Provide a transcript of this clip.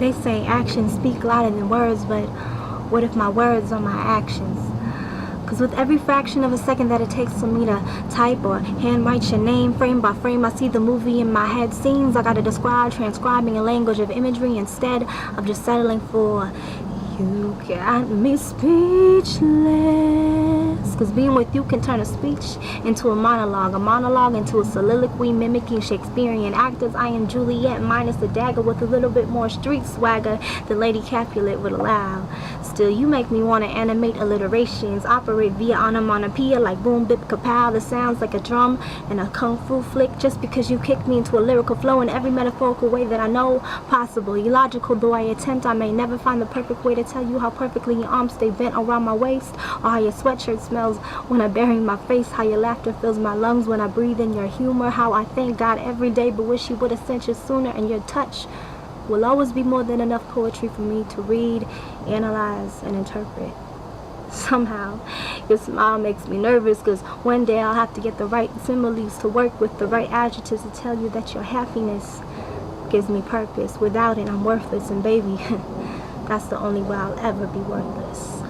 They say actions speak louder than words, but what if my words are my actions? Cause with every fraction of a second that it takes for me to type or handwrite your name, frame by frame, I see the movie in my head. Scenes I gotta describe, transcribing a language of imagery instead of just settling for you got me speechless. Cause being with you can turn a speech into a monologue into a soliloquy mimicking Shakespearean actors. I am Juliet minus the dagger with a little bit more street swagger than Lady Capulet would allow. Still, you make me want to animate alliterations, operate via onomatopoeia like boom, bip, kapow. That sounds like a drum in a kung fu flick just because you kicked me into a lyrical flow in every metaphorical way that I know possible. Illogical though I attempt, I may never find the perfect way to tell you how perfectly your arms stay bent around my waist, or how your sweatshirt smells when I bury my face, how your laughter fills my lungs when I breathe in your humor, how I thank God every day but wish you would have sent you sooner, and your touch will always be more than enough poetry for me to read, analyze, and interpret. Somehow, your smile makes me nervous because one day I'll have to get the right similes to work with, the right adjectives to tell you that your happiness gives me purpose. Without it, I'm worthless, and baby, that's the only way I'll ever be worthless.